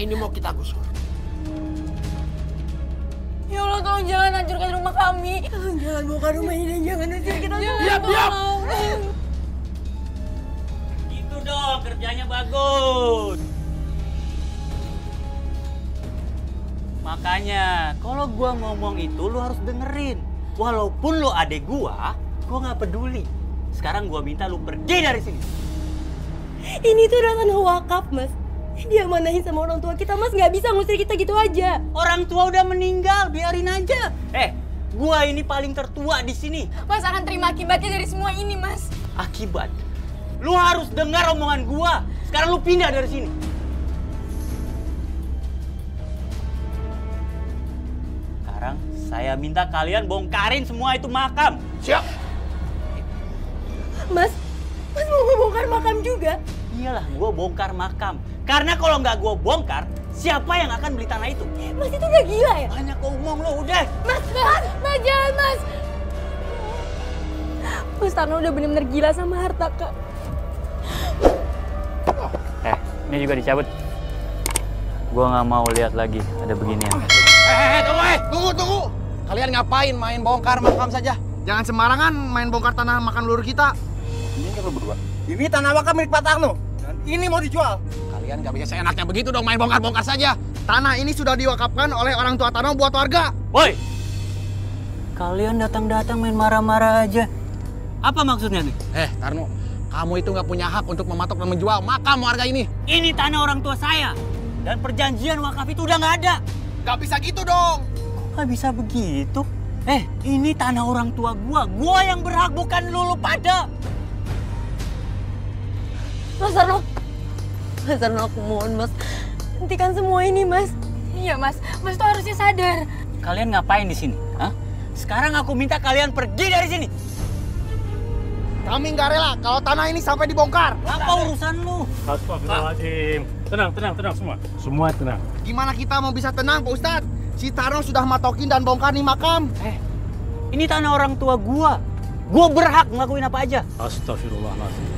ini mau kita gusur. Ya Allah, tolong jangan hancurkan rumah kami. Jangan bongkar rumah ini dan jangan usir kita. Diam, diam. Itu dong, kerjanya bagus. Makanya, kalau gua ngomong itu lu harus dengerin. Walaupun lu adek gua nggak peduli. Sekarang gua minta lu pergi dari sini. Ini tuh udah tanah wakaf, Mas. Dia manahin sama orang tua kita, Mas. Nggak bisa ngusir kita gitu aja. Orang tua udah meninggal, biarin aja. Gua ini paling tertua di sini. Mas akan terima akibatnya dari semua ini, Mas. Akibat? Lu harus dengar omongan gua. Sekarang lu pindah dari sini. Sekarang saya minta kalian bongkarin semua itu makam. Siap. Mas mau ngebongkar makam juga? Iyalah, gua bongkar makam. Karena kalau nggak gua bongkar, siapa yang akan beli tanah itu? Mas itu udah gila ya? Banyak ngomong lo, udah. Mas, jangan, Mas. Mas Tarno udah bener-bener gila sama harta, Kak. Ini juga dicabut. Gua nggak mau lihat lagi ada beginian. Tunggu. Kalian ngapain main bongkar makam saja? Jangan sembarangan main bongkar tanah makan lur kita. Ini kan lu berdua. Ini tanah makam milik Pak Tarno. Dan ini mau dijual. Kalian nggak bisa seenaknya begitu dong main bongkar-bongkar saja. Tanah ini sudah diwakafkan oleh orang tua Tarno buat warga. Woi! Kalian datang-datang main marah-marah aja. Apa maksudnya nih? Tarno, kamu itu nggak punya hak untuk mematok dan menjual makam warga ini. Ini tanah orang tua saya. Dan perjanjian wakaf itu udah nggak ada. Nggak bisa gitu dong. Kok bisa begitu? Ini tanah orang tua gua. Gua yang berhak, bukan lu pada. Mas Tarno, aku mohon, Mas. Hentikan semua ini, Mas. Iya, Mas. Mas tuh harusnya sadar. Kalian ngapain di sini? Hah? Sekarang aku minta kalian pergi dari sini. Kami nggak rela kalau tanah ini sampai dibongkar. Apa urusan lu? Astagfirullahaladzim. Tenang semua. Semua tenang. Gimana kita mau bisa tenang, Pak Ustadz? Si Tarno sudah matokin dan bongkar nih makam. Ini tanah orang tua gua. Gua berhak ngelakuin apa aja. Astagfirullahaladzim.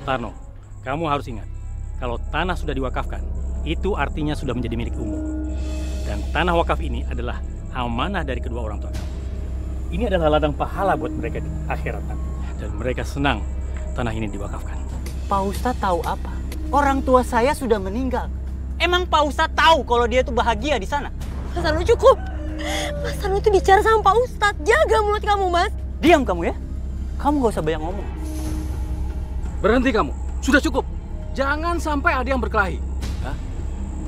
Tarno, kamu harus ingat. Kalau tanah sudah diwakafkan, itu artinya sudah menjadi milik umum. Dan tanah wakaf ini adalah amanah dari kedua orang tua kamu. Ini adalah ladang pahala buat mereka di akhirat nanti. Dan mereka senang tanah ini diwakafkan. Pak Ustadz tahu apa? Orang tua saya sudah meninggal. Emang Pak Ustadz tahu kalau dia tuh bahagia di sana? Mas Tarno, cukup. Mas Tarno tuh bicara sama Pak Ustadz. Jaga mulut kamu, Mas. Diam kamu ya. Kamu gak usah banyak ngomong. Berhenti kamu. Sudah cukup. Jangan sampai ada yang berkelahi.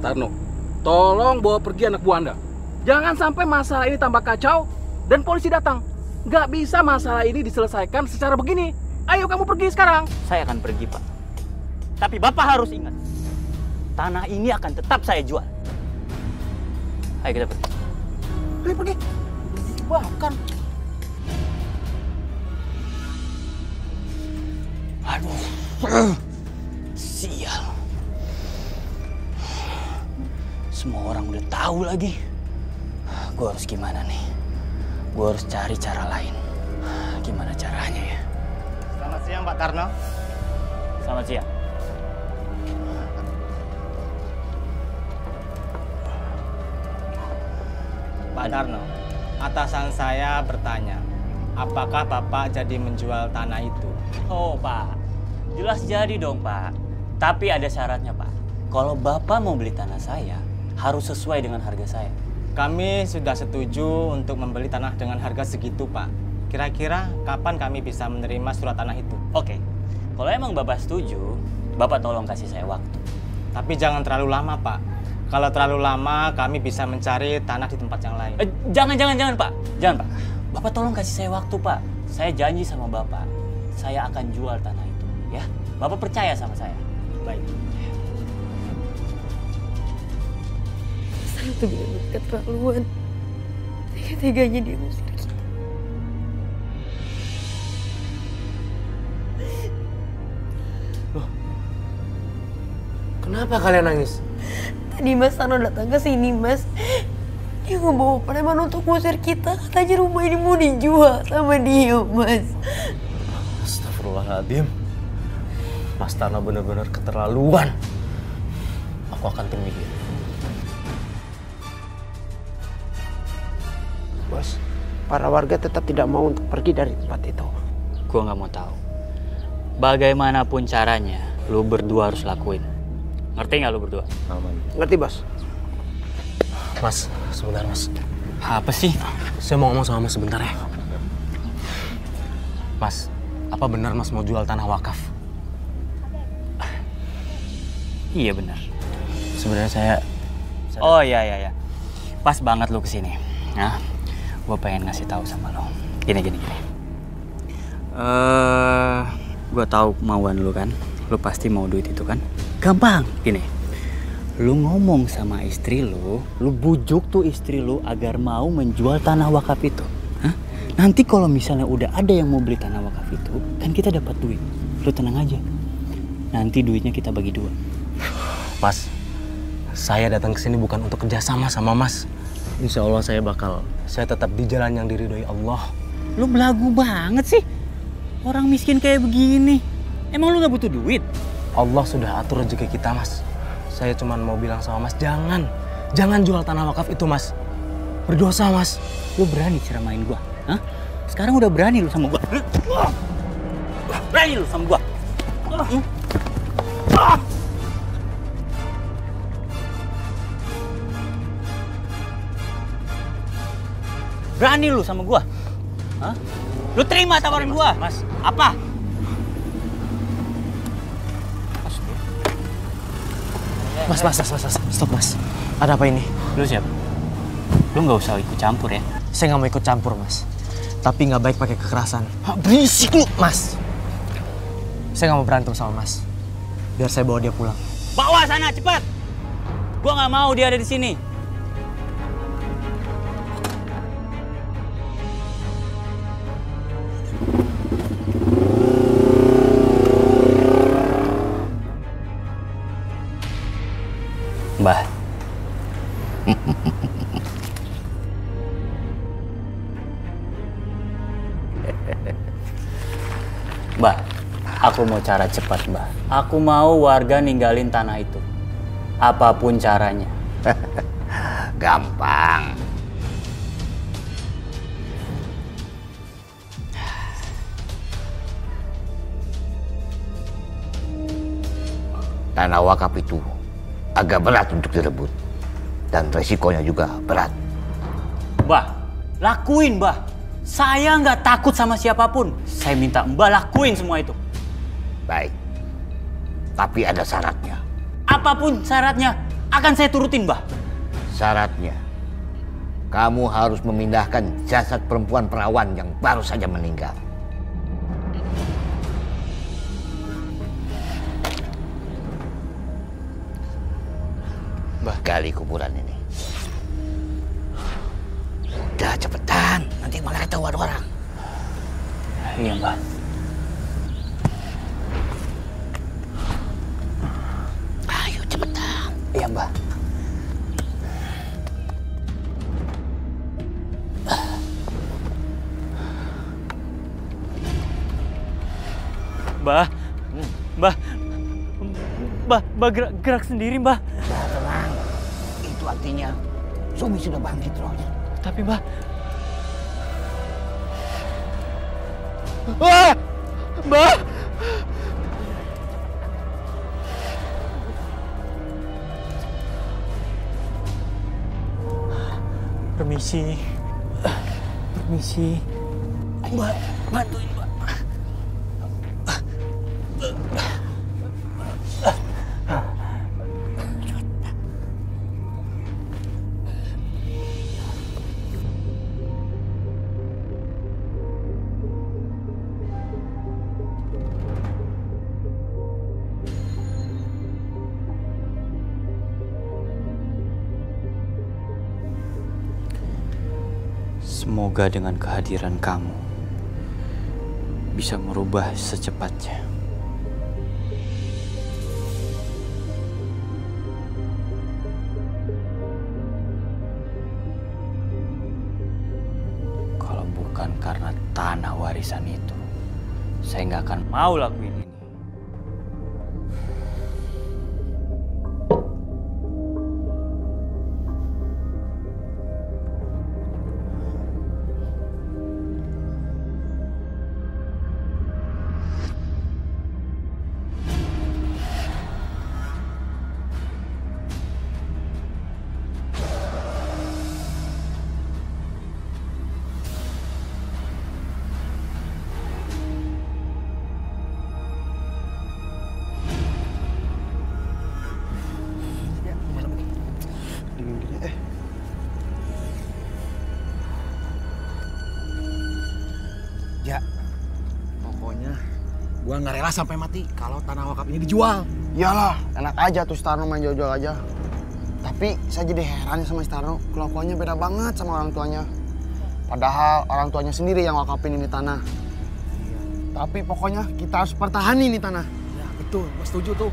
Tarno, tolong bawa pergi anak buah Anda. Jangan sampai masalah ini tambah kacau dan polisi datang. Nggak bisa masalah ini diselesaikan secara begini. Ayo kamu pergi sekarang. Saya akan pergi, Pak. Tapi Bapak harus ingat, tanah ini akan tetap saya jual. Ayo kita pergi. Pergi. Bahkan. Aduh. Sial. Semua orang udah tahu lagi. Gue harus gimana nih? Gue harus cari cara lain. Gimana caranya ya? Selamat siang, Pak Tarno. Selamat siang. Pak Tarno, atasan saya bertanya, apakah Bapak jadi menjual tanah itu? Oh, Pak. Jelas jadi dong, Pak. Tapi ada syaratnya, Pak. Kalau Bapak mau beli tanah saya, harus sesuai dengan harga saya. Kami sudah setuju untuk membeli tanah dengan harga segitu, Pak. Kira-kira kapan kami bisa menerima surat tanah itu? Oke. Kalau emang Bapak setuju, Bapak tolong kasih saya waktu. Tapi jangan terlalu lama, Pak. Kalau terlalu lama, kami bisa mencari tanah di tempat yang lain. Jangan, Pak. Jangan, Pak. Bapak tolong kasih saya waktu, Pak. Saya janji sama Bapak, saya akan jual tanah itu, ya. Bapak percaya sama saya. Baik. Saya tuh benar-benar keterlaluan. Tega-teganya dia ngusir kita. Loh, kenapa kalian nangis? Tadi Mas Tarno datang ke sini, Mas. Dia ngebawa preman untuk ngusir kita. Katanya rumah ini mau dijual sama dia, Mas. Astagfirullahaladzim. Mas Tarno benar-benar keterlaluan. Aku akan temui dia. para warga tetap tidak mau untuk pergi dari tempat itu. Gua nggak mau tahu. Bagaimanapun caranya, lu berdua harus lakuin. Ngerti nggak lu berdua? Ngerti, Bos? Mas, sebentar Mas. Apa sih? Saya mau ngomong sama Mas sebentar ya. Mas, apa benar Mas mau jual tanah wakaf? Iya benar. Sebenarnya saya... Oh iya. Pas banget lu kesini. Nah, gue pengen ngasih tahu sama lo. Gini. Gue tahu kemauan lu kan. Lu pasti mau duit itu kan? Gampang. Gini. Lu ngomong sama istri lu bujuk tuh istri lu agar mau menjual tanah wakaf itu. Hah? Nanti kalau misalnya udah ada yang mau beli tanah wakaf itu, kan kita dapat duit. Lu tenang aja. Nanti duitnya kita bagi dua. Mas, saya datang ke sini bukan untuk kerjasama sama Mas. Insya Allah saya tetap di jalan yang diridhoi Allah. Lu belagu banget sih. Orang miskin kayak begini. Emang lu gak butuh duit? Allah sudah atur rezeki kita, Mas. Saya cuma mau bilang sama Mas, jangan jual tanah wakaf itu, Mas. Berdosa, Mas. Lu berani ceramain gua? Hah? Sekarang udah berani lu sama gua. Berani lu sama gua. Berani lu sama gua? Hah? Lu terima tawaran gua? Mas. Apa? Mas, stop Mas. Ada apa ini? Lu siapa? Lu nggak usah ikut campur ya. Saya nggak mau ikut campur, Mas. Tapi nggak baik pakai kekerasan. Berisik lu, Mas. Saya nggak mau berantem sama Mas. Biar saya bawa dia pulang. Bawa sana cepat. Gua nggak mau dia ada di sini. Mbah. Mbah, aku mau cara cepat, Mbah. Aku mau warga ninggalin tanah itu. Apapun caranya. Gampang. Tanah wakaf itu agak berat untuk direbut. Dan resikonya juga berat. Mbah, lakuin, Mbah. Saya nggak takut sama siapapun. Saya minta Mbah lakuin semua itu. Baik. Tapi ada syaratnya. Apapun syaratnya, akan saya turutin, Mbah. Syaratnya, kamu harus memindahkan jasad perempuan perawan yang baru saja meninggal. Gali kuburan ini. Udah cepetan, nanti malah ketahuan orang. Iya, Mbah. Ayo cepetan. Iya, Mbah. Mbah. Mbah gerak sendiri, Mbah. Tenang. Itu artinya Sumi sudah bangkit rohnya. Tapi, Mbah. Mbah. Permisi. Mbak, bantuin, Mbak. Semoga dengan kehadiran kamu bisa merubah secepatnya. Kalau bukan karena tanah warisan itu, saya nggak akan mau lakuin ini. teh. Ya, pokoknya gua nggak rela sampai mati kalau tanah wakaf ini dijual. Iyalah, enak aja tuh Starno main jual-jual aja. Tapi saya jadi heran sama Starno, kelakuannya beda banget sama orang tuanya. Padahal orang tuanya sendiri yang wakafin ini tanah. Tapi pokoknya kita harus pertahani ini tanah. Ya betul, gua setuju tuh.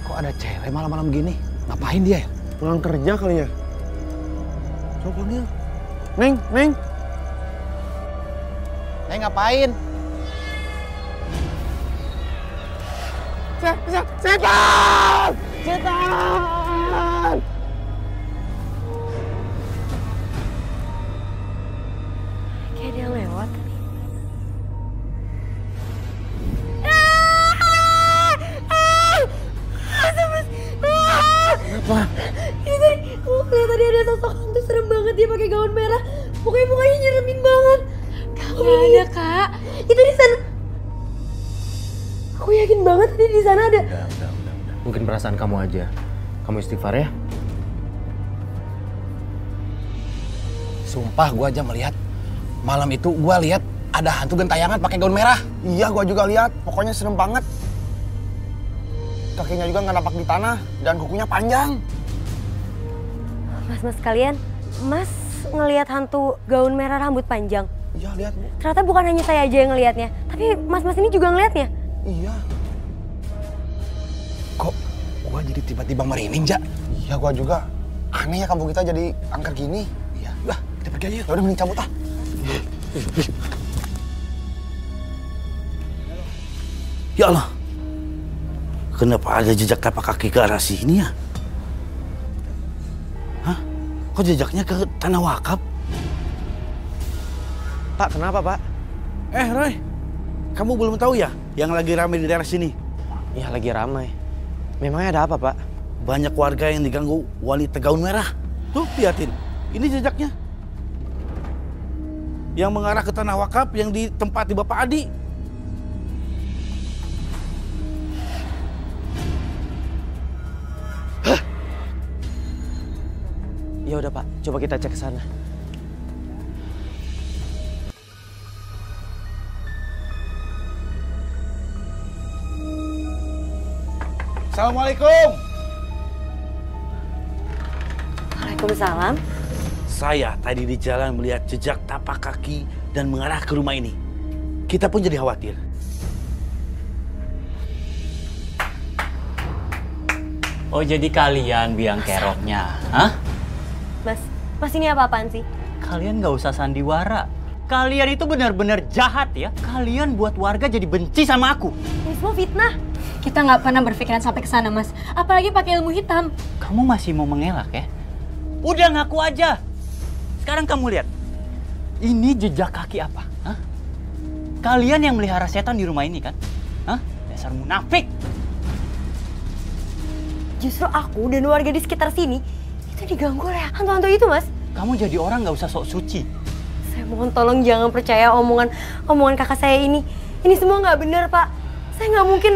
Kok ada cewek malam-malam gini? Ngapain dia ya? Pulang kerja kali ya? Coba panggil. Neng, Neng. Neng ngapain? Setan! Setan! Kayak dia lewat. Kenapa? Ini tadi, lihat tadi ada sosok hantu serem banget, dia pakai gaun merah. Pokoknya mukanya nyeremin banget. Gak ada, Kak. Itu di sana. Aku yakin banget tadi di sana ada. Udah. Mungkin perasaan kamu aja. Kamu istighfar ya. Sumpah gua aja melihat. Malam itu gua lihat ada hantu gentayangan pakai gaun merah. Iya, gua juga lihat. Pokoknya serem banget. Kakinya juga nggak napak di tanah dan kukunya panjang. Mas kalian, Mas ngelihat hantu gaun merah rambut panjang. Iya, lihat Bu. Ternyata bukan hanya saya aja yang ngelihatnya, tapi mas-mas ini juga ngelihatnya. Iya. Kok gua jadi tiba-tiba merinding, Ja? Iya, gua juga. Aneh ya kampung kita jadi angker gini. Iya. Lah, kita pergi aja yuk. Ya udah mending cabut ah. Ya Allah. Kenapa ada jejak tapak kaki ke arah sini ya? Hah? Kok jejaknya ke tanah wakaf? Pak, kenapa Pak? Roy, kamu belum tahu ya yang lagi ramai di daerah sini? Ya lagi ramai. Memangnya ada apa Pak? Banyak warga yang diganggu wanita gaun merah. Tuh, liatin. Ini jejaknya. Yang mengarah ke tanah wakaf yang ditempati Bapak Adi. Ya udah Pak, coba kita cek ke sana. Assalamualaikum. Waalaikumsalam. Saya tadi di jalan melihat jejak tapak kaki dan mengarah ke rumah ini. Kita pun jadi khawatir. Oh, jadi kalian biang keroknya, hah? Mas ini apa-apaan sih? Kalian nggak usah sandiwara. Kalian itu benar-benar jahat ya. Kalian buat warga jadi benci sama aku. Ini semua fitnah. Kita nggak pernah berpikiran sampai ke sana, Mas. Apalagi pakai ilmu hitam. Kamu masih mau mengelak ya? Udah ngaku aja. Sekarang kamu lihat. Ini jejak kaki apa? Hah? Kalian yang melihara setan di rumah ini kan? Hah? Dasar munafik. Justru aku dan warga di sekitar sini itu diganggu oleh hantu-hantu itu, Mas. Kamu jadi orang nggak usah sok suci. Saya mohon tolong jangan percaya omongan kakak saya ini. Ini semua nggak benar, Pak. Saya nggak mungkin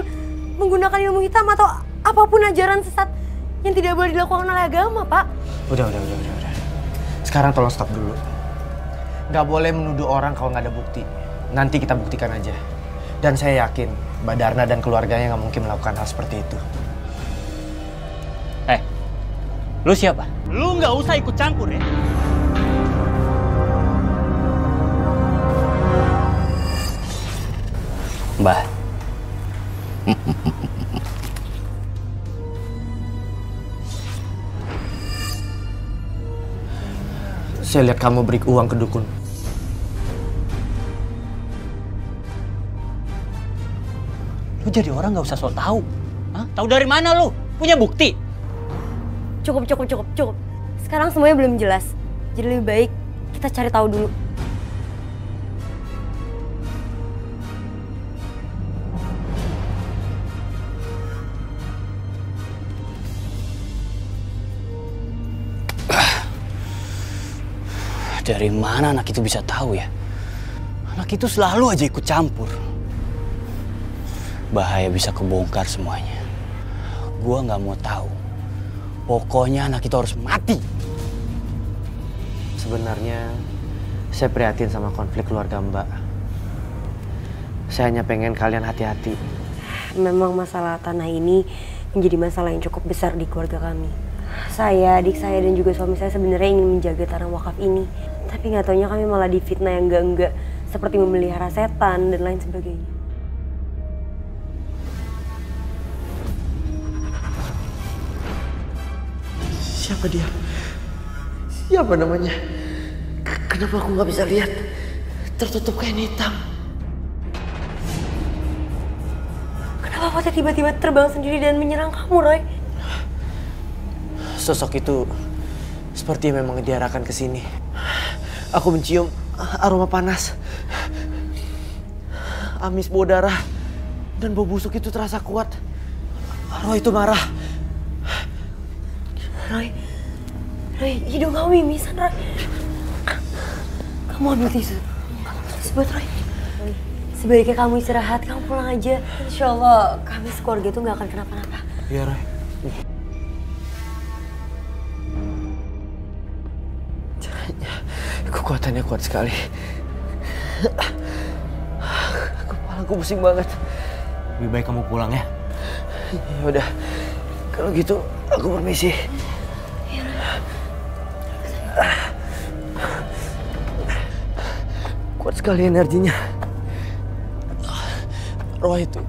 menggunakan ilmu hitam atau apapun ajaran sesat yang tidak boleh dilakukan oleh agama, Pak. Udah. Sekarang tolong stop dulu. Nggak boleh menuduh orang kalau nggak ada bukti. Nanti kita buktikan aja. Dan saya yakin Mbak Darna dan keluarganya nggak mungkin melakukan hal seperti itu. Lu siapa? Lu nggak usah ikut campur ya. Mbah. Saya lihat kamu beri uang ke dukun. Lu jadi orang nggak usah sok tahu. Hah? Tahu dari mana lu? Punya bukti? Cukup. Sekarang semuanya belum jelas. Jadi lebih baik kita cari tahu dulu. Dari mana anak itu bisa tahu ya? Anak itu selalu aja ikut campur. Bahaya bisa kebongkar semuanya. Gua nggak mau tahu. Pokoknya anak itu harus mati. Sebenarnya saya prihatin sama konflik keluarga Mbak. Saya hanya pengen kalian hati-hati. Memang masalah tanah ini menjadi masalah yang cukup besar di keluarga kami. Saya, adik saya, dan juga suami saya sebenarnya ingin menjaga tanah wakaf ini. Tapi nggak taunya kami malah difitnah yang enggak-enggak, seperti memelihara setan dan lain sebagainya. Siapa dia? Siapa namanya? Kenapa aku nggak bisa lihat? Tertutup kain hitam. Kenapa Fatih tiba-tiba terbang sendiri dan menyerang kamu, Roy? Sosok itu seperti memang diarahkan ke sini. Aku mencium aroma panas. Amis bau darah dan bau busuk itu terasa kuat. Roy itu marah. Roy, hidung kamu mimisan, Roy. Kamu ambil tisu. Buat Roy. Sebaiknya kamu istirahat, kamu pulang aja. Insya Allah kami sekeluarga itu nggak akan kenapa-napa. Iya, Roy. Kekuatannya kuat sekali. Kepalaku pusing banget. Lebih baik kamu pulang ya. Ya udah, kalau gitu aku permisi. Kuat sekali energinya. Roh itu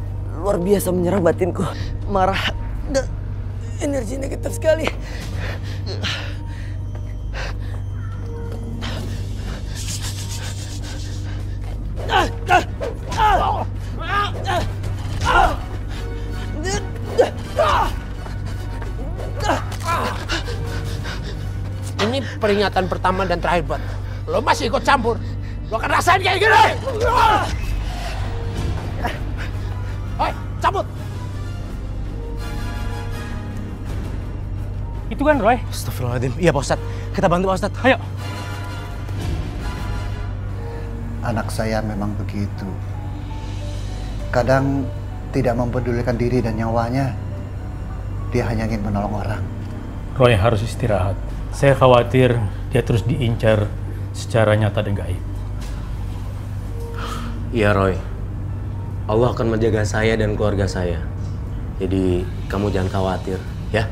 luar biasa menyerang batinku. Marah dan energi negatif sekali. Ini peringatan pertama dan terakhir buat lo. Masih ikut campur, lo akan rasain kayak gini. Hoi, cabut. Itu kan Roy. Astagfirullahaladzim. Iya Pak Ustadz. Kita bantu Pak Ustadz. Ayo. Anak saya memang begitu. Kadang tidak mempedulikan diri dan nyawanya. Dia hanya ingin menolong orang. Roy harus istirahat. Saya khawatir dia terus diincar secara nyata dan gaib. Iya Roy. Allah akan menjaga saya dan keluarga saya. Jadi kamu jangan khawatir, ya.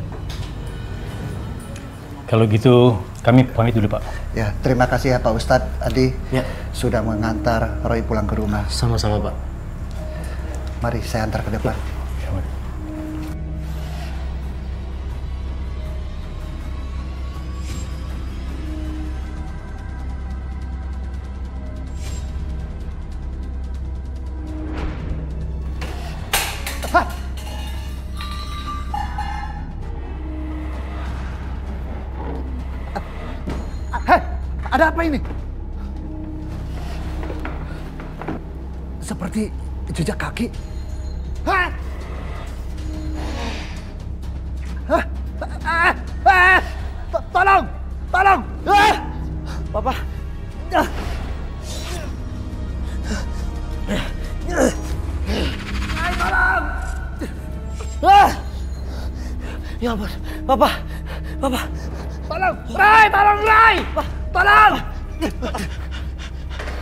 Kalau gitu kami pamit dulu Pak. Ya, terima kasih ya Pak Ustadz Adi. Ya. Sudah mengantar Roy pulang ke rumah. Sama-sama Pak. Mari saya antar ke depan. Ya, mari. Hei, ada apa ini? Seperti jejak kaki. Hah? Hah? Tolong! Tolong! Papa. Tolong! Ya ampun, Papa. Papa. Tolong! Ray! Tolong, Ray! Tolong!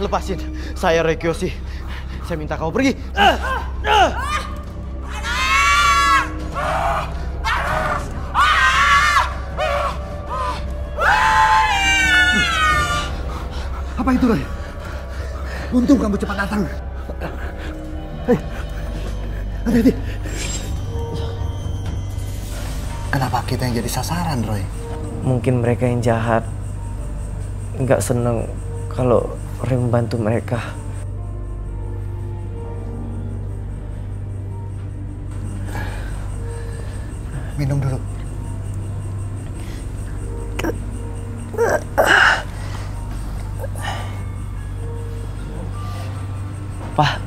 Lepasin. Saya Ray Kiyoshi. Saya minta kau pergi. Apa itu, Ray? Untung kamu cepat datang. Hei, hati-hati. Kenapa kita yang jadi sasaran, Roy? Mungkin mereka yang jahat nggak seneng kalau Ray membantu mereka. Minum dulu. Pak,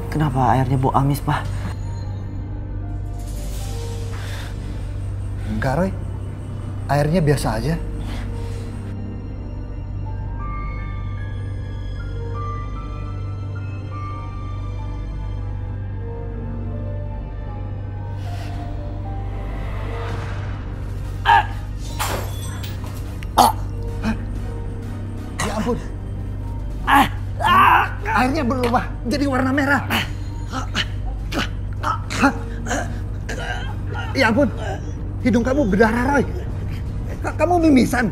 kenapa airnya bau amis, Pak? Enggak, Roy. Airnya biasa aja. Airnya berubah jadi warna merah. Ya ampun, hidung kamu berdarah, Roy. Kamu mimisan.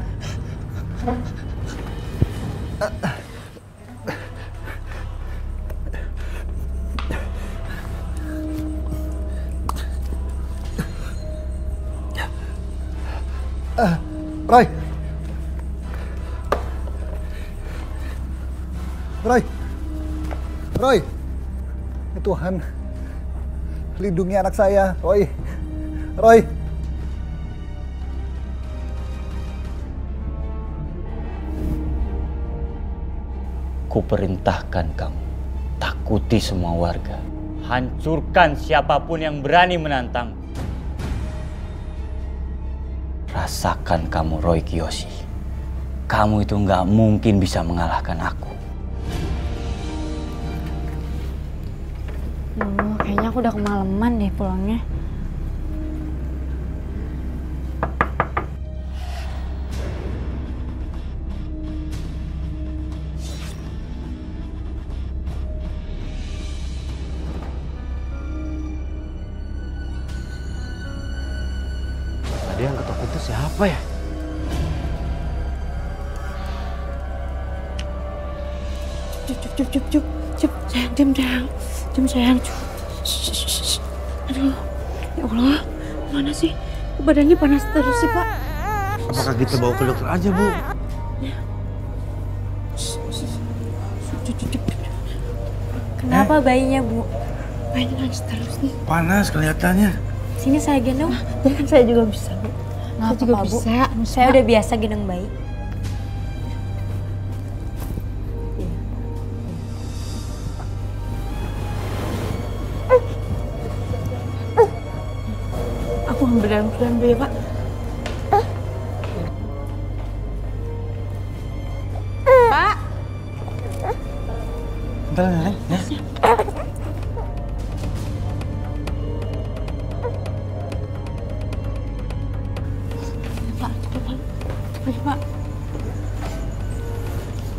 Roy. Roy. Ya Tuhan. Lindungi anak saya, Roy. Kuperintahkan kamu, takuti semua warga. Hancurkan siapapun yang berani menantang. Rasakan kamu, Roy Kiyoshi. Kamu itu nggak mungkin bisa mengalahkan aku. Kayaknya aku udah kemalaman deh pulangnya. Tadi yang ketok itu siapa ya? Cup, sayang, diam sayang, cup. Aduh, ya Allah, mana sih? Badannya panas terus sih, Pak. Apakah kita bawa ke dokter aja, Bu? Kenapa bayinya, Bu? Bayinya nangis terus nih. Panas kelihatannya. Sini saya gendong. Ya kan saya juga bisa, Bu. Saya juga bisa. Saya udah biasa gendong bayi. Aku ambil pelan dulu ya, Pak. Pak. Bentar, Nenek. Ya. Pak, cepat, Pak.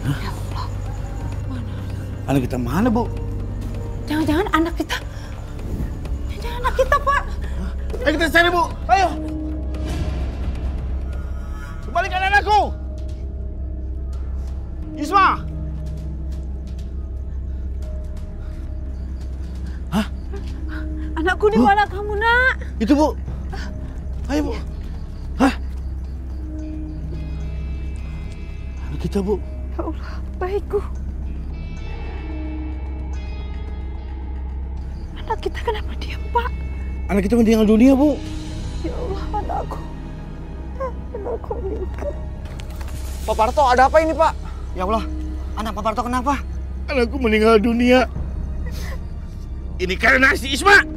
Ya Allah. Mana? Anak kita mana, Bu? Jangan-jangan anak kita. Jangan anak kita, Pak. Ayo kita cari, Bu. Ayo. Kembalikan anakku. Isma. Hah? Anakku di mana kamu, Nak? Itu, Bu. Ayo, Bu. Hah? Anak kita, Bu. Ya Allah, baikku. Anak kita kenapa diam, Pak? Anak kita meninggal dunia, Bu. Ya Allah, anakku. Anakku meninggal. Pak Parto, ada apa ini, Pak? Ya Allah, anak Pak Parto kenapa? Anakku meninggal dunia. Ini karena si Isma.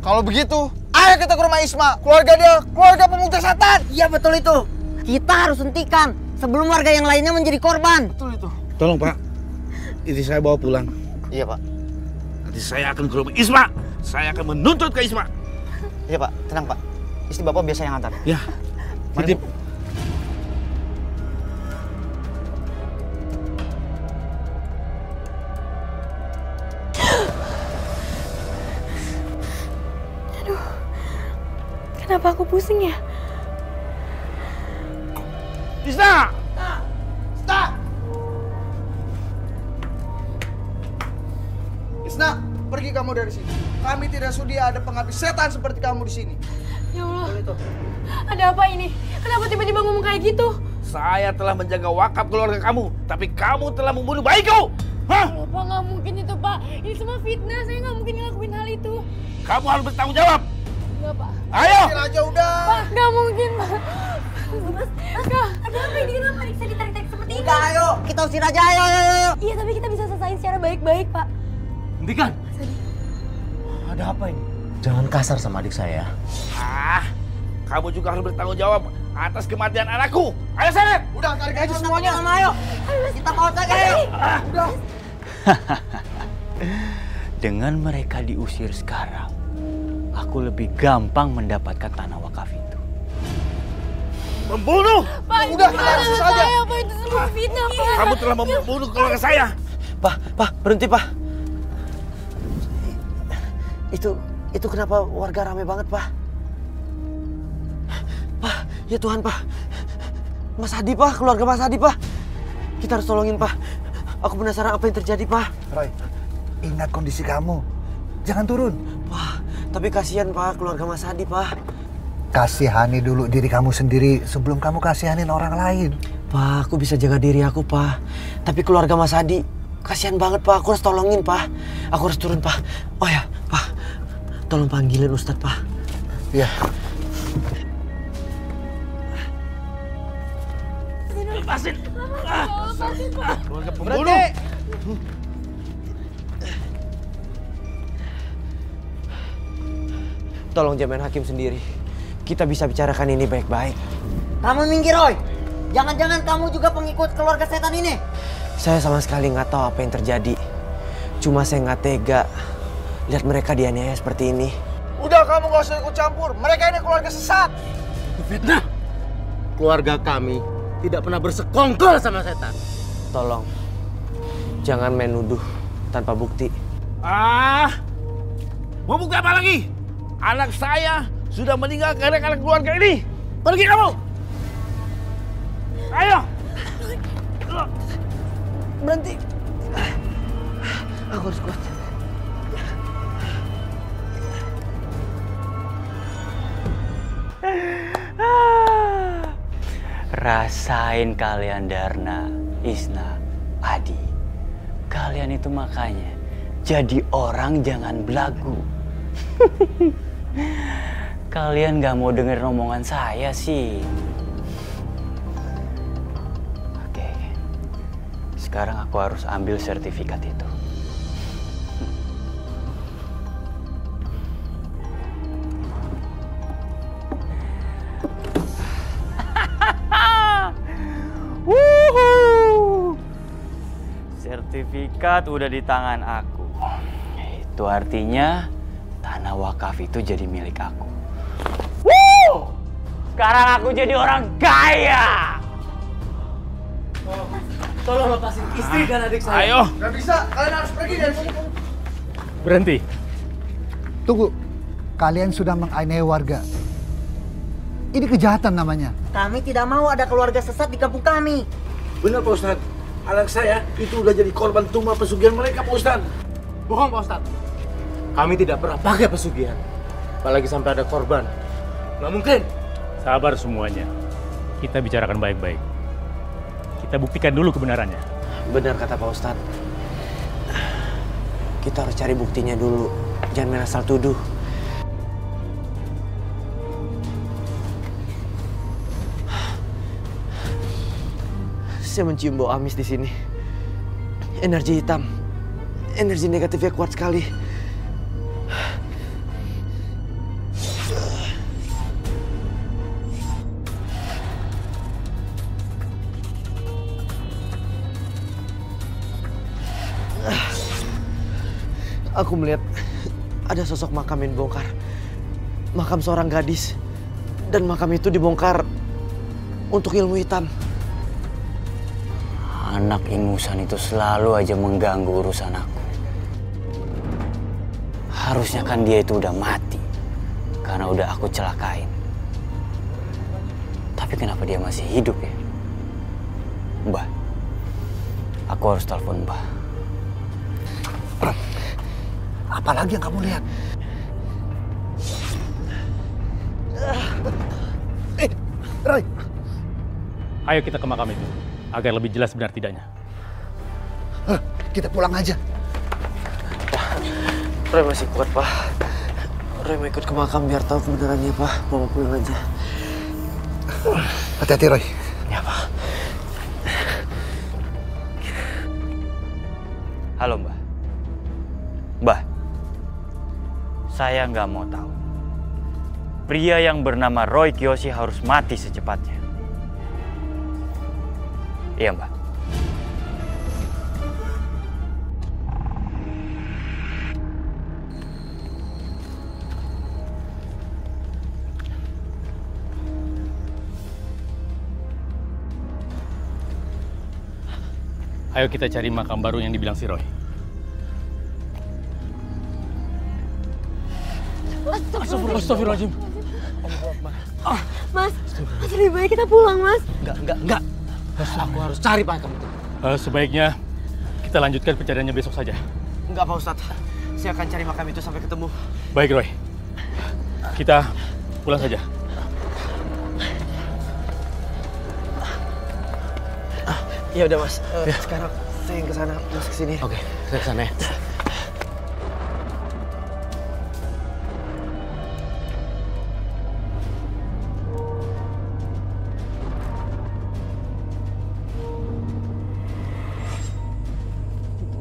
Kalau begitu, ayo kita ke rumah Isma. Keluarga dia, keluarga pemuda setan. Iya betul itu. Kita harus hentikan sebelum warga yang lainnya menjadi korban. Betul itu. Tolong, Pak. Istri saya bawa pulang. Iya, Pak. Nanti saya akan ke rumah Isma. Saya akan menuntut ke Isma. Iya, Pak. Tenang, Pak. Istri Bapak biasa yang antar. Ya. Titip. Aduh, kenapa aku pusing ya? Isna! Isna, pergi kamu dari sini. Kami tidak sudi ada penghabis setan seperti kamu di sini. Ya Allah, ada apa ini? Kenapa tiba-tiba ngomong kayak gitu? Saya telah menjaga wakaf keluarga kamu, tapi kamu telah membunuh bayiku. Hah? Pak, nggak mungkin itu, Pak. Ini semua fitnah. Saya nggak mungkin ngelakuin hal itu. Kamu harus bertanggung jawab. Enggak, Pak. Ayo! Raja udah. Pak, nggak mungkin, Pak. Kak, ada apa ini? Kenapa bisa ditarik-tarik seperti ini? Udah, ayo kita usir aja, ayo. Iya, tapi kita bisa selesaiin secara baik-baik, Pak. Hentikan. Ada apa ini? Jangan kasar sama adik saya. Kamu juga harus bertanggung jawab atas kematian anakku. Ayo, Seleb! Udah, tarik aja semuanya. Ayo. Kita bawa saja, ayo. Udah. Dengan mereka diusir sekarang, aku lebih gampang mendapatkan tanah wakaf itu. Membunuh! Pak, udah, kita harus saja. Pak, itu semua fitnah, Pak. Kamu telah membunuh keluarga saya. Pak, berhenti, Pak. Itu kenapa warga ramai banget, Pak? Pak, ya Tuhan, Pak. Mas Hadi, Pak, keluarga Mas Hadi, Pak. Kita harus tolongin, Pak. Aku penasaran apa yang terjadi, Pak. Roy, ingat kondisi kamu. Jangan turun. Pak, tapi kasihan, Pak, keluarga Mas Hadi, Pak. Kasihani dulu diri kamu sendiri sebelum kamu kasihanin orang lain. Pak, aku bisa jaga diri aku, Pak. Tapi keluarga Mas Hadi, kasihan banget, Pak. Aku harus tolongin, Pak. Aku harus turun, Pak. Oh ya, Pak. Tolong panggilin Ustadz, Pak. Iya. Lepasin. Keluarga pembunuh. Tolong jamain hakim sendiri. Kita bisa bicarakan ini baik-baik. Kamu minggir, Roy. Jangan-jangan kamu juga pengikut keluarga setan ini. Saya sama sekali nggak tahu apa yang terjadi. Cuma saya nggak tega lihat mereka dianiaya seperti ini. Udah, kamu gak usah ikut campur. Mereka ini keluarga sesat. Itu fitnah. Keluarga kami tidak pernah bersekongkol sama setan. Tolong, jangan main nuduh tanpa bukti. Mau bukti apa lagi? Anak saya sudah meninggal karena keluarga ini. Pergi kamu. Ayo. Berhenti. Aku harus kuat. Rasain kalian Darna, Isna, Adi. Kalian itu makanya jadi orang jangan belagu. Kalian gak mau denger omongan saya sih. Oke. Sekarang aku harus ambil sertifikat itu. Sertifikat udah di tangan aku. Itu artinya tanah wakaf itu jadi milik aku. Sekarang aku jadi orang kaya. Tolong lepasin istri dan adik saya. Ayo. Gak bisa, kalian harus pergi dari sini. Berhenti. Tunggu. Kalian sudah menganiaya warga. Ini kejahatan namanya. Kami tidak mau ada keluarga sesat di kampung kami. Benar Pak Ustadz. Anak saya itu udah jadi korban tumbal pesugihan mereka Pak Ustadz. Bohong Pak Ustadz. Kami tidak pernah pakai pesugihan. Apalagi sampai ada korban. Nggak mungkin. Sabar semuanya. Kita bicarakan baik-baik. Kita buktikan dulu kebenarannya. Benar kata Pak Ustadz. Kita harus cari buktinya dulu. Jangan main asal tuduh. Saya mencium bau amis di sini. Energi hitam. Energi negatifnya kuat sekali. Aku melihat ada sosok makam yang dibongkar. Makam seorang gadis. Dan makam itu dibongkar untuk ilmu hitam. Anak ingusan itu selalu aja mengganggu urusan aku. Harusnya kan dia itu udah mati. Karena udah aku celakain. Tapi kenapa dia masih hidup ya? Mbah, aku harus telepon Mbah. Apalagi yang kamu lihat? Roy. Ayo kita ke makam itu, agar lebih jelas benar tidaknya. Kita pulang aja. Roy masih kuat, Pak. Roy mau ikut ke makam biar tahu kebenarannya, Pak. Mama pulang aja. Hati-hati, Roy. Ya, Pak. Halo, Mbah. Mbah, saya nggak mau tahu. Pria yang bernama Roy Kiyoshi harus mati secepatnya. Iya, Mbah. Ayo kita cari makam baru yang dibilang si Roy. Astagfirullahaladzim. Mas, lebih baik kita pulang, Mas. Enggak. Aku harus cari makam itu. Sebaiknya kita lanjutkan pencariannya besok saja. Enggak, Pak Ustadz. Saya akan cari makam itu sampai ketemu. Baik, Roy. Kita pulang saja. Ya udah, Mas. Sekarang saya yang kesana, Mas kesini. Oke, saya kesana ya.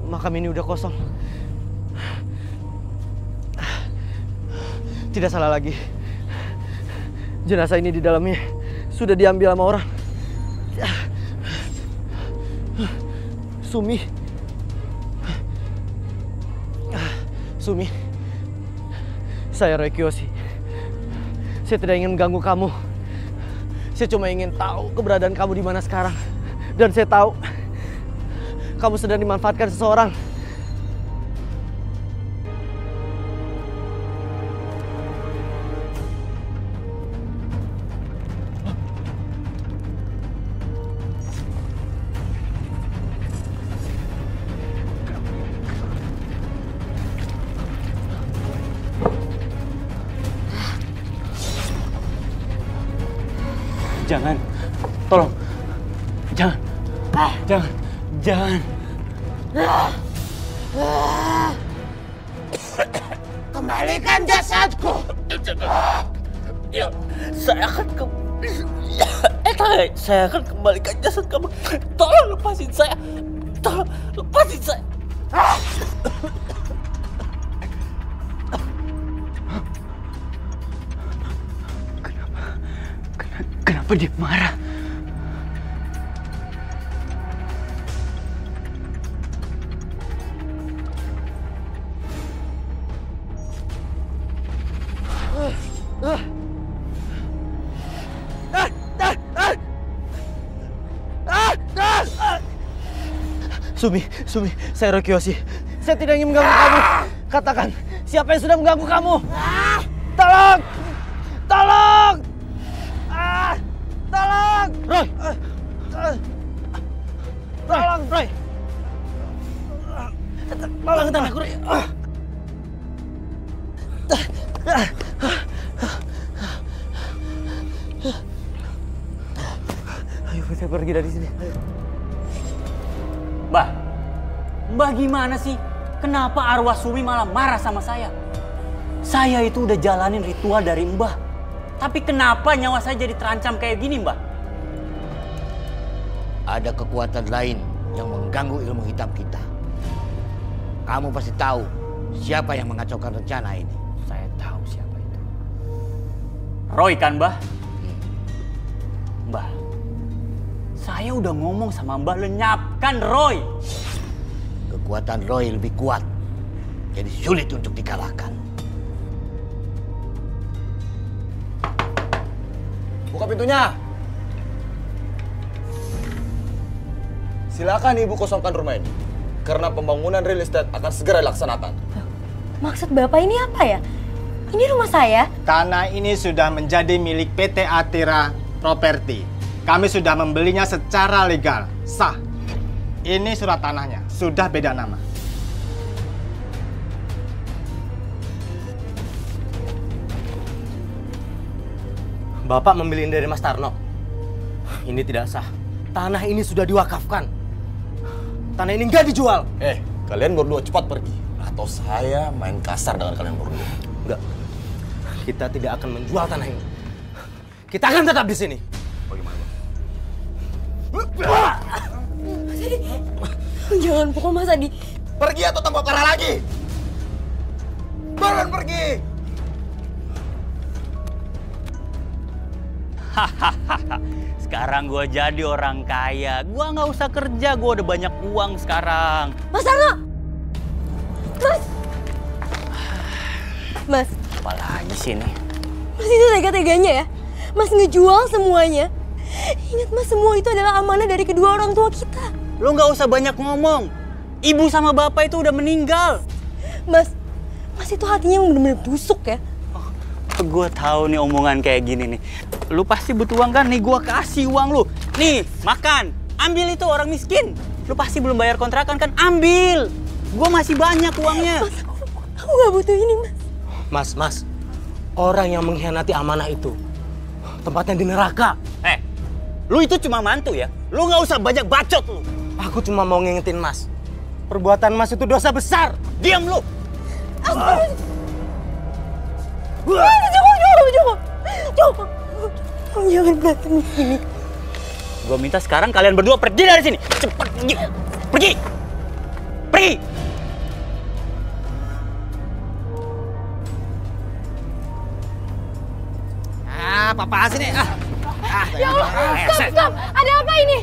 Makam ini udah kosong. Tidak salah lagi. Jenazah ini di dalamnya sudah diambil sama orang. Sumi, saya Roy Kiyoshi. Saya tidak ingin mengganggu kamu. Saya cuma ingin tahu keberadaan kamu di mana sekarang. Dan saya tahu kamu sedang dimanfaatkan seseorang. Jangan, tolong, jangan. Kembalikan jasadku. Ya, saya akan kembalikan jasad kamu. Tolong lepasin saya. Tolong lepasin saya. Kenapa dia marah? Sumi, saya Roy Kiyoshi. Saya tidak ingin mengganggu kamu. Katakan, siapa yang sudah mengganggu kamu? Tolong! Tolong! Tolong! Roy! Tolong, Roy! Tolong tanahku, Roy. Ayo kita pergi dari sini. Ayo. Mbah gimana sih? Kenapa arwah Sumi malah marah sama saya? Saya itu udah jalanin ritual dari Mbah. Tapi kenapa nyawa saya jadi terancam kayak gini, Mbah? Ada kekuatan lain yang mengganggu ilmu hitam kita. Kamu pasti tahu siapa yang mengacaukan rencana ini. Saya tahu siapa itu. Roy kan, Mbah? Mbah, saya udah ngomong sama Mbah lenyapkan Roy. Kekuatan Roy lebih kuat, jadi sulit untuk dikalahkan. Buka pintunya. Silakan Ibu kosongkan rumah ini. Karena pembangunan real estate akan segera dilaksanakan. Maksud Bapak ini apa ya? Ini rumah saya. Tanah ini sudah menjadi milik PT Atira Property. Kami sudah membelinya secara legal, sah. Ini surat tanahnya, sudah beda nama. Bapak membeli dari Mas Tarno. Ini tidak sah. Tanah ini sudah diwakafkan. Tanah ini nggak dijual. Kalian berdua cepat pergi. Atau saya main kasar dengan kalian berdua. Enggak. Kita tidak akan menjual tanah ini. Kita akan tetap di sini. Bagaimana? Mas Adi, jangan pukul Mas Adi. Pergi atau tambah parah lagi. Buruan pergi. Sekarang gue jadi orang kaya. Gue nggak usah kerja, gue udah banyak uang sekarang. Mas Tarno! Mas! Apa lagi sih ini? Mas itu tega-teganya ya? Mas ngejual semuanya. Ingat Mas, semua itu adalah amanah dari kedua orang tua kita. Lo nggak usah banyak ngomong. Ibu sama bapak itu udah meninggal. Mas itu hatinya bener-bener busuk ya. Gue tahu nih omongan kayak gini nih. Lu pasti butuh uang kan? Nih gue kasih uang lu. Nih, makan. Ambil itu orang miskin. Lu pasti belum bayar kontrakan kan? Ambil. Gue masih banyak uangnya. Mas, aku gak butuh ini, Mas. Mas. Orang yang mengkhianati amanah itu tempatnya di neraka. Lu itu cuma mantu ya? Lu nggak usah banyak bacot lu. Aku cuma mau ngingetin Mas. Perbuatan Mas itu dosa besar. Diam lu. Joko. Jangan berantem di sini. Gua minta sekarang kalian berdua pergi dari sini. Cepat pergi. Pergi. Pergi. Apa sih nih? Ya Allah, stop. Ada apa ini?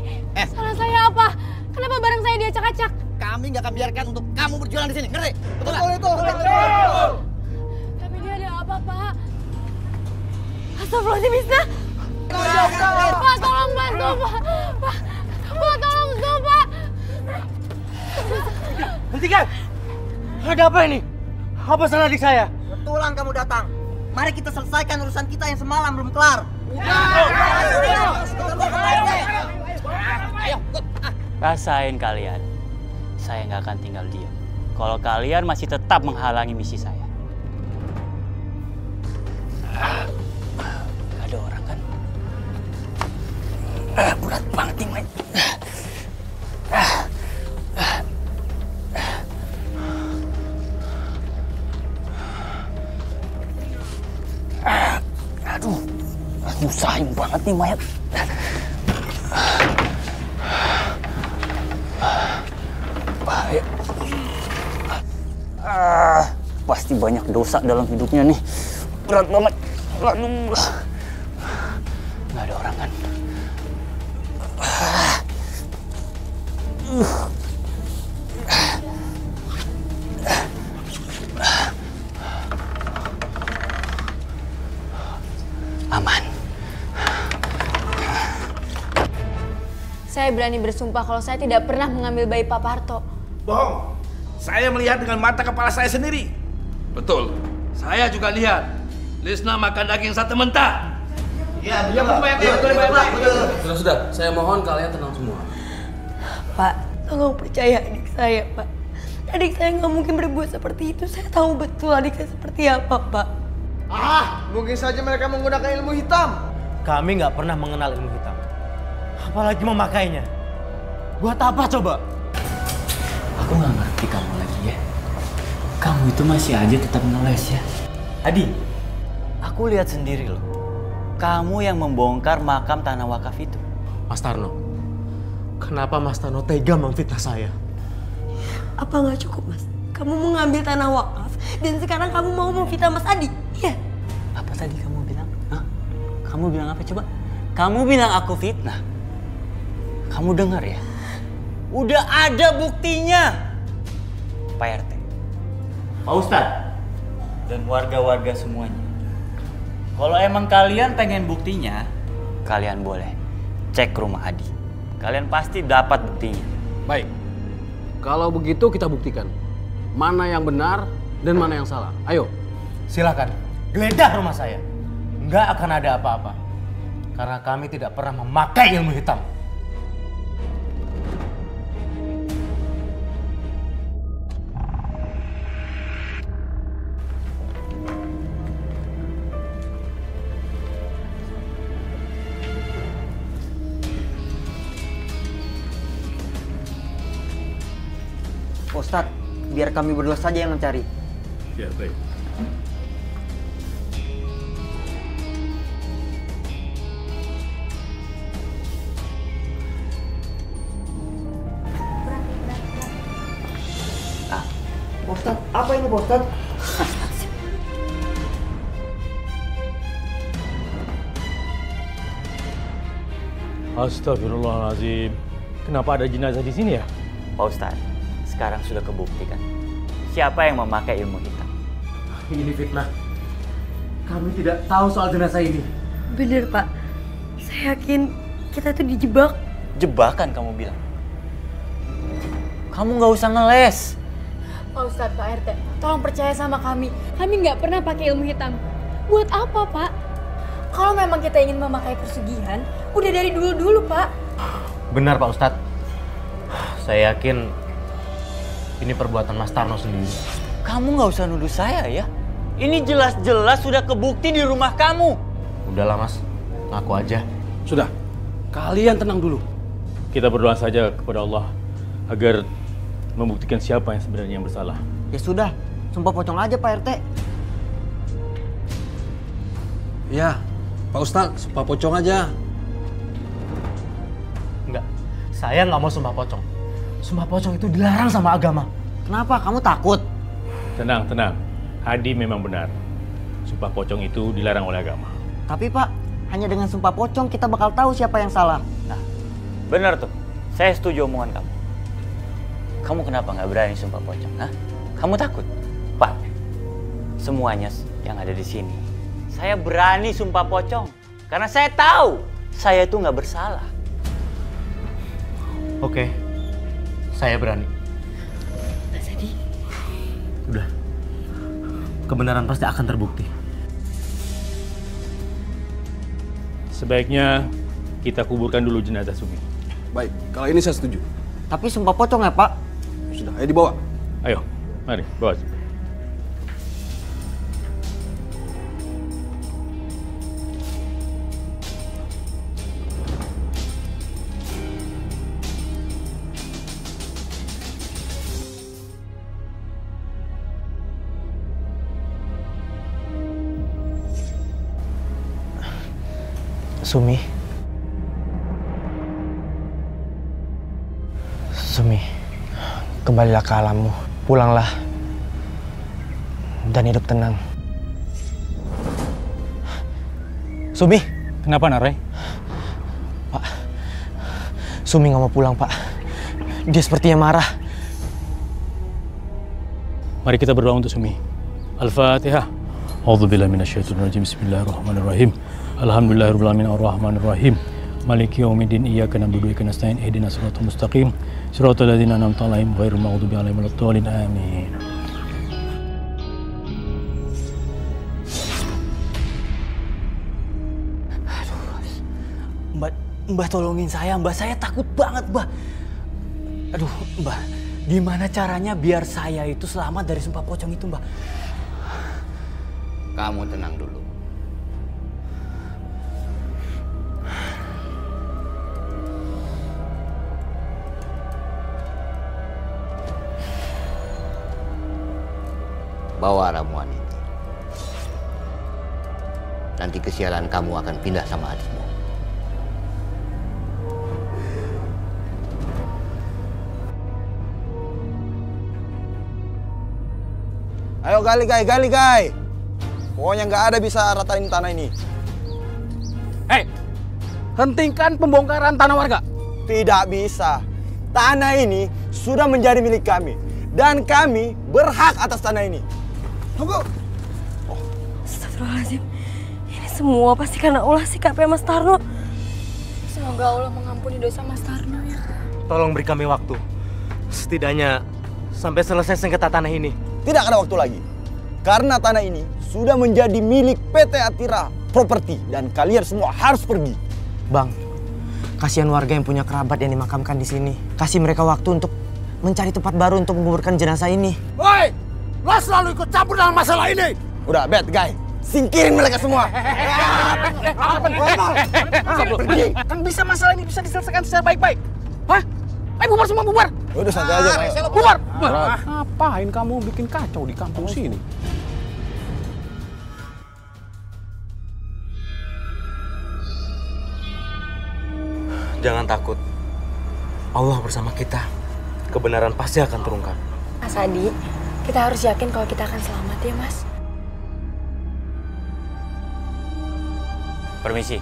Salah saya apa? Kenapa barang saya diacak-acak? Kami nggak akan biarkan untuk kamu berjualan di sini, ngerti? Betul nggak? Tapi dia ada apa, Pak? Astagfirullahaladzim, Misna. Pak, tolong bantu, Pak. Pak, tolong stop, Pak. Hentikan! Ada apa ini? Apa salah adik saya? Kebetulan kamu datang. Mari kita selesaikan urusan kita yang semalam belum kelar. Rasain kalian. Saya nggak akan tinggal diam. Kalau kalian masih tetap menghalangi misi saya. Gak ada orang kan? Berat banget nih, Mike. Aduh, nyusahin banget nih mayat. Bahaya. Pasti banyak dosa dalam hidupnya nih. Berat banget. Aduh. Nggak ada orang kan? Aman. Saya berani bersumpah kalau saya tidak pernah mengambil bayi Pak Parto. Bohong. Saya melihat dengan mata kepala saya sendiri. Betul. Saya juga lihat. Lisna makan daging sate mentah. Iya, betul, Pak. Sudah. Saya mohon kalian tenang semua. Pak, tolong percaya adik saya, Pak. Adik saya nggak mungkin berbuat seperti itu. Saya tahu betul adik saya seperti apa, Pak. Mungkin saja mereka menggunakan ilmu hitam. Kami nggak pernah mengenal ilmu hitam. Apalagi memakainya. Buat apa coba? Aku nggak ngerti kamu lagi ya. Kamu itu masih aja tetap ngeles ya. Adi, aku lihat sendiri loh. Kamu yang membongkar makam tanah wakaf itu. Mas Tarno, kenapa Mas Tarno tega memfitnah saya? Apa nggak cukup, Mas? Kamu mau ngambil tanah wakaf dan sekarang kamu mau memfitnah Mas Adi? Iya. Apa tadi kamu bilang? Hah? Kamu bilang apa coba? Kamu bilang aku fitnah. Kamu dengar ya? Udah ada buktinya. Pak RT, Pak Ustadz, dan warga-warga semuanya. Kalau emang kalian pengen buktinya, kalian boleh cek rumah Adi. Kalian pasti dapat buktinya. Baik. Kalau begitu kita buktikan. Mana yang benar dan mana yang salah. Ayo. Silakan. Geledah rumah saya. Nggak akan ada apa-apa. Karena kami tidak pernah memakai ilmu hitam. Ustadz, biar kami berdua saja yang mencari. Ya, baik. Ustadz, apa ini Ustadz? Astagfirullahaladzim. Kenapa ada jenazah di sini ya? Pak Ustadz, sekarang sudah kebuktikan siapa yang memakai ilmu hitam. Ini fitnah. Kami tidak tahu soal jenazah ini. Bener, Pak. Saya yakin kita tuh dijebak. Jebakan kamu bilang? Kamu nggak usah ngeles. Pak Ustadz, Pak RT, tolong percaya sama kami. Kami nggak pernah pakai ilmu hitam. Buat apa, Pak? Kalau memang kita ingin memakai pesugihan, udah dari dulu-dulu, Pak. Benar, Pak Ustadz. Saya yakin ini perbuatan Mas Tarno sendiri. Kamu nggak usah nuduh saya ya. Ini jelas-jelas sudah kebukti di rumah kamu. Udahlah, Mas. Ngaku aja. Sudah, kalian tenang dulu. Kita berdoa saja kepada Allah agar membuktikan siapa yang sebenarnya yang bersalah. Ya sudah, sumpah pocong aja Pak RT. Ya, Pak Ustadz, sumpah pocong aja. Enggak, saya nggak mau sumpah pocong. Sumpah pocong itu dilarang sama agama. Kenapa? Kamu takut? Tenang, tenang. Adi memang benar. Sumpah pocong itu dilarang oleh agama. Tapi Pak, hanya dengan sumpah pocong kita bakal tahu siapa yang salah. Nah, benar tuh. Saya setuju omongan kamu. Kamu kenapa nggak berani sumpah pocong? Hah? Kamu takut? Pak, semuanya yang ada di sini, saya berani sumpah pocong. Karena saya tahu saya itu nggak bersalah. Oke, saya berani. Mas Adi. Udah, kebenaran pasti akan terbukti. Sebaiknya kita kuburkan dulu jenazah Sumi. Baik, kalau ini saya setuju. Tapi sumpah pocong ya Pak? Sudah, ayo dibawa. Ayo, mari, bawa. Sumi. Sumi, kembalilah ke alammu. Pulanglah. Dan hidup tenang. Sumi. Kenapa, Narai? Pak, Sumi nggak mau pulang, Pak. Dia sepertinya marah. Mari kita berdoa untuk Sumi. Al-Fatihah. A'udzubillahi minasyaitonirrajim. Bismillahirrahmanirrahim. Alhamdulillahirabbil alamin arrahmanirrahim. Maliki yaumiddin iyyaka na'budu wa iyyaka nasta'in ihdinas siratal mustaqim siratal ladzina an'amta 'alaihim ghairil maghdubi alaihim waladdallin amin. Mbah tolongin saya, Mbah. Saya takut banget, Mbah. Aduh, Mbah. Gimana caranya biar saya itu selamat dari sumpah pocong itu, Mbah? Kamu tenang dulu. Bawa ramuan ini. Nanti kesialan kamu akan pindah sama adikmu. Ayo gali guys. Pokoknya nggak ada bisa ratain tanah ini. Hei, hentikan pembongkaran tanah warga. Tidak bisa. Tanah ini sudah menjadi milik kami. Dan kami berhak atas tanah ini. Tunggu. Astagfirullahaladzim. Ini semua pasti karena ulah sikapnya Mas Tarno. Semoga Allah mengampuni dosa Mas Tarno ya. Tolong beri kami waktu. Setidaknya sampai selesai sengketa tanah ini. Tidak ada waktu lagi. Karena tanah ini sudah menjadi milik PT Atira Properti. Dan kalian semua harus pergi. Bang, kasihan warga yang punya kerabat yang dimakamkan di sini. Kasih mereka waktu untuk mencari tempat baru untuk menguburkan jenazah ini. Woi, lo selalu ikut campur dalam masalah ini. Udah, bad guy. Singkirin mereka semua. Kan bisa masalah ini bisa diselesaikan secara baik-baik. Hah? Ayo bubar semua, bubar. Udah santai aja. Bubar. Ngapain kamu bikin kacau di kampung sini? Jangan takut. Allah bersama kita. Kebenaran pasti akan terungkap. Mas Adi, kita harus yakin kalau kita akan selamat ya, Mas. Permisi.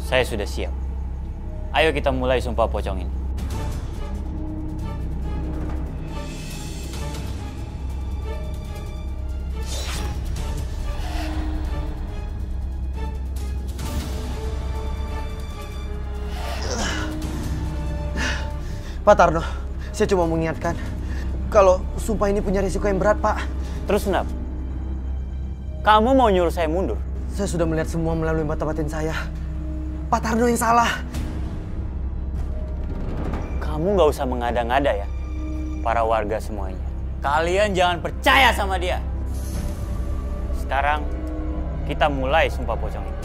Saya sudah siap. Ayo kita mulai sumpah pocong ini. Pak Tarno, saya cuma mengingatkan kalau sumpah ini punya risiko yang berat, Pak. Terus kenapa? Kamu mau nyuruh saya mundur? Saya sudah melihat semua melalui mata batin saya. Pak Tarno yang salah. Kamu nggak usah mengada-ngada ya, para warga semuanya. Kalian jangan percaya sama dia. Sekarang kita mulai sumpah pocong ini.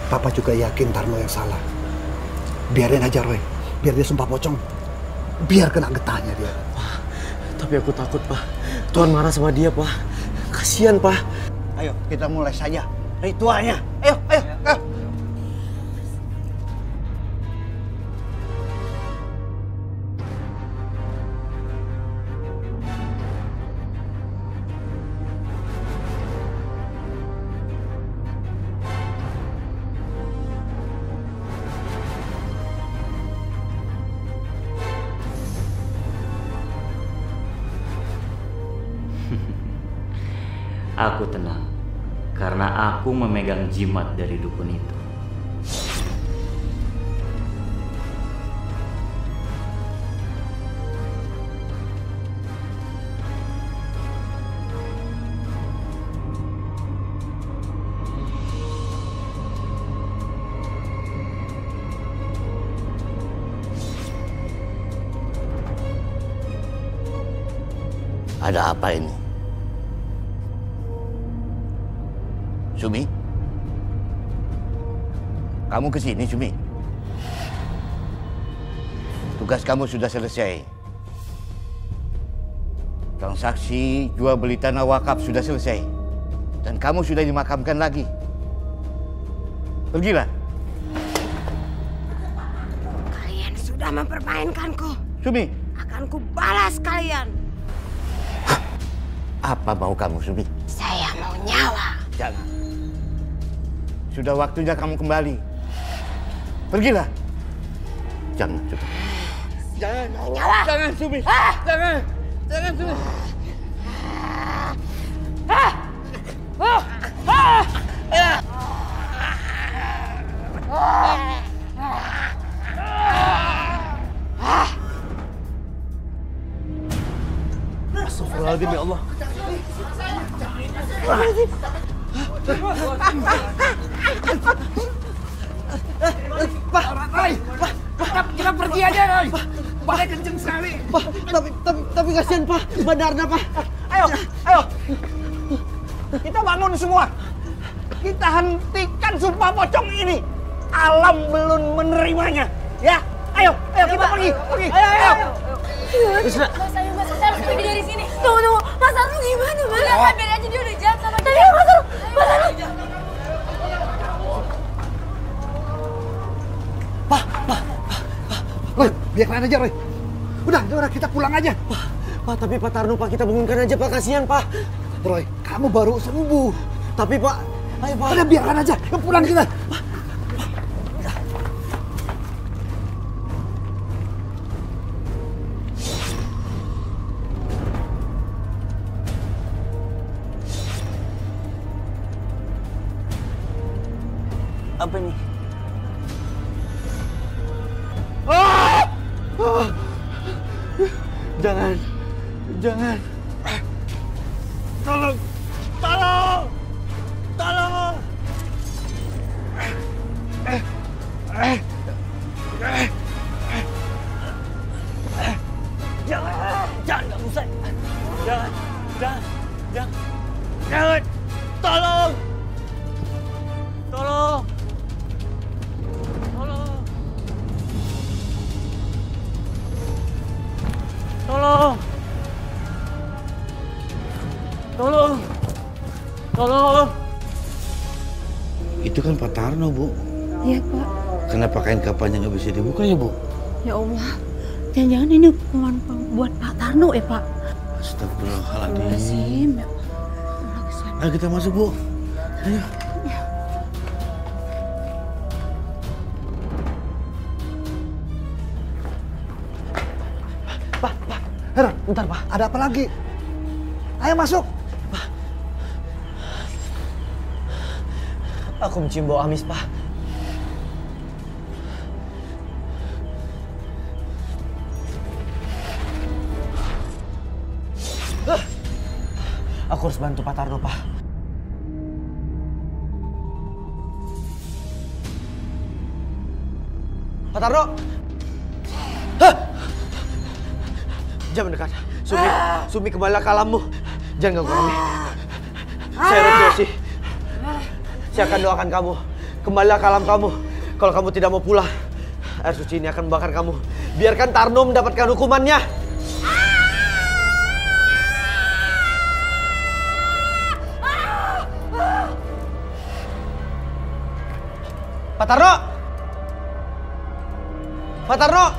Papa juga yakin Tarno yang salah. Biarin aja Roy, biar dia sumpah pocong. Biar kena getahnya dia. Tapi aku takut, Pak. Tuhan marah sama dia, Pak. Kasihan, Pak. Ayo, kita mulai saja ritualnya. Ayo. Aku tenang, karena aku memegang jimat dari dukun itu. Ada apa ini? Sumi? Kamu kesini, Sumi? Tugas kamu sudah selesai. Transaksi jual beli tanah wakaf sudah selesai. Dan kamu sudah dimakamkan lagi. Pergilah. Kalian sudah mempermainkanku. Sumi. Akan kubalas kalian. Apa mau kamu, Sumi? Saya mau nyawa. Jangan. Sudah waktunya kamu kembali. Pergilah. Jangan, Sumi. Jangan. Nyawa. Jangan, Sumi. Jangan. Jangan, Sumi. Astagfirullahaladzim, ya Allah. Pak, kita pergi aja, Roy. Badai kenceng sekali. Pak, tapi kasihan, Pak. Badarna, Pak. Ayo. Kita bangun semua. Kita hentikan sumpah pocong ini. Alam belum menerimanya. Ya, ayo kita pergi. Ayo. Mas harus pergi dari sini. Tunggu. Mas Arno gimana, Mas? Lihat, biar aja dia udah jahat sama kita. Mas Arno. Pak. Roy, biarkan aja, Roy. Udah, kita pulang aja. Pak, tapi Pak Tarno, Pak, kita bangunkan aja, Pak. Kasihan, Pak. Roy, kamu baru sembuh. Tapi, Pak, ayo, Pak. Udah, biarkan aja. Pulang kita. Apa nih? Jangan. Tolong. Jangan kamu saya. Jangan. Tolong. Itu kan Pak Tarno, Bu. Iya, Pak. Kenapa kain kapannya nggak bisa dibuka ya, Bu? Ya Allah. Jangan-jangan ini hukuman buat Pak Tarno ya, Pak? Astagfirullahaladzim. Ayo kita masuk, Bu. Ayo. Pak. Heran, bentar, Pak. Ada apa lagi? Ayo masuk. Aku mencium bau amis, Pak. Aku harus bantu Pak Tarno, Pak. Pak Tarno! Hah! Jangan mendekat. Sumi kembalilah ke alammu. Jangan ganggu kami. Saya Rotyosi. Saya akan doakan kamu. Kembalilah ke alam kamu. Kalau kamu tidak mau pulang, air suci ini akan membakar kamu. Biarkan Tarno mendapatkan hukumannya. Pak Tarno! Pak Tarno!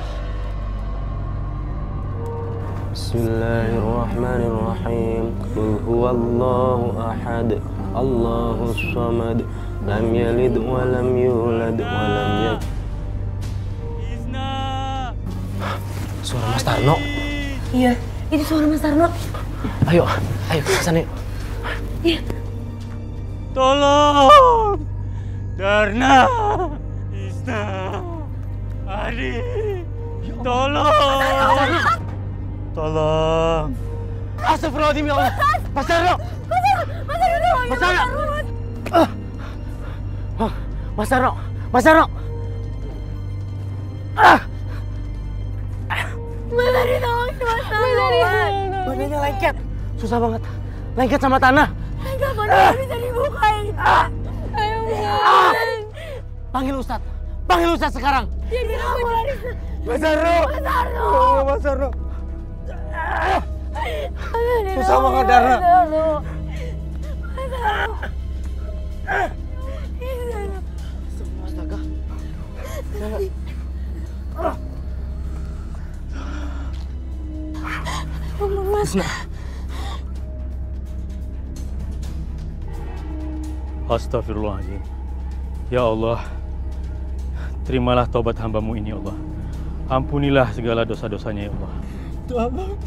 Bismillahirrahmanirrahim. Qul huwallahu ahad, Allahus samad, lam yalid wa lam yulad wa lam yakul. Suara Mas Tarno. Iya, itu suara Mas Tarno. Ayo ke sana. Iya. Tolong! Darna! Isna! Adi! Tolong! Tolong! Astagfirullahaladzim ya Allah! Mas Tarno! Mas Tarno! Mas Tarno! Mas Tarno! Mas Ari, tolong Mas Tarno. Badannya lengket. Susah banget. Lengket sama tanah. Kapan nggak bisa dibukain? Ayo, Panggil Ustadz. Panggil Ustadz sekarang. Jadi aku lari. Mas Tarno! Mas Tarno! Mas Tarno! Susah banget, Darna. Mas Tarno! Astaga. Mas. Astagfirullahaladzim. Ya Allah, terimalah taubat hamba-Mu ini, ya Allah. Ampunilah segala dosa-dosanya, ya Allah. Tolong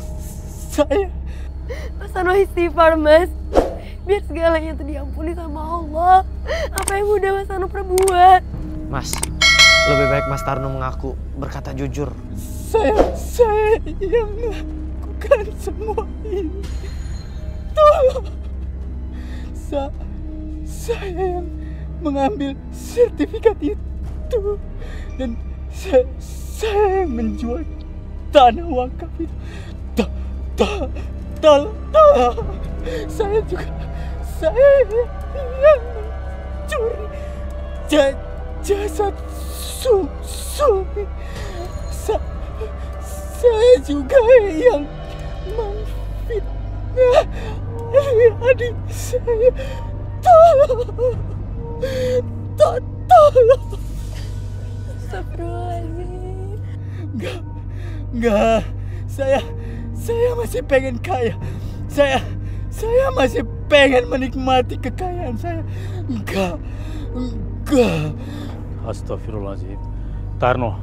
saya. Mas Tarno istighfar, Mas. Biar segalanya itu diampuni sama Allah. Apa yang udah Mas Tarno perbuat. Mas, lebih baik Mas Tarno mengaku, berkata jujur. Saya yang melakukan semua ini. Tolong. Saya yang mengambil sertifikat itu. Dan saya yang menjual tanah wakaf itu. Tolong. Saya yang mencuri jasad Sumi. Saya juga yang memfitnah adik saya. Tolong. Astagfirullahaladzim. Enggak. Saya masih pengen kaya. Saya masih pengen menikmati kekayaan saya. Enggak. Astagfirullahaladzim. Tarno,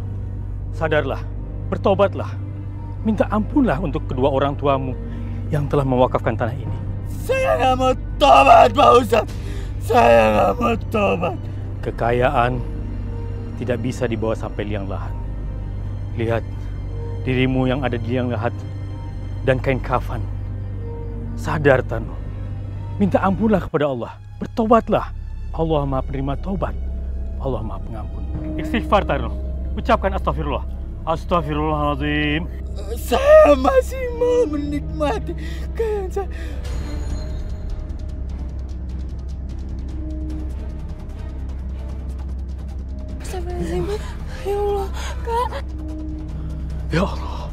sadarlah, bertobatlah. Minta ampunlah untuk kedua orang tuamu yang telah mewakafkan tanah ini. Saya nggak mau tobat, Pak Ustadz. Saya nggak mau tobat. Kekayaan tidak bisa dibawa sampai liang lahat. Lihat dirimu yang ada di liang lahat dan kain kafan. Sadar, Tarno. Minta ampunlah kepada Allah. Bertobatlah. Allah Maha Penerima Taubat. Allah Maha Pengampun. Istighfar, Tarno. Ucapkan astagfirullah. Astagfirullahaladzim. Saya masih mau menikmati kekayaan saya. Astagfirullahaladzim. Ya Allah, Kak. Ya Allah.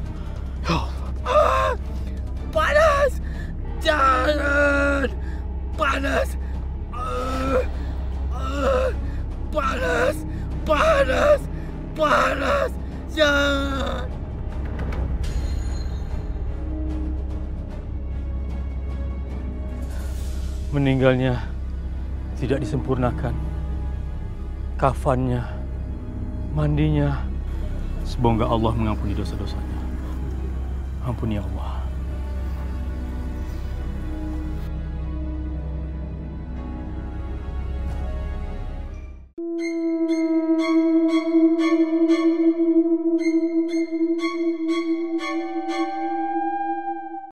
Ya Allah. Panas. Jangan. Panas. Panas. Jangan. Meninggalnya tidak disempurnakan. Kafannya, mandinya. Semoga Allah mengampuni dosa-dosanya. Ampuni ya Allah.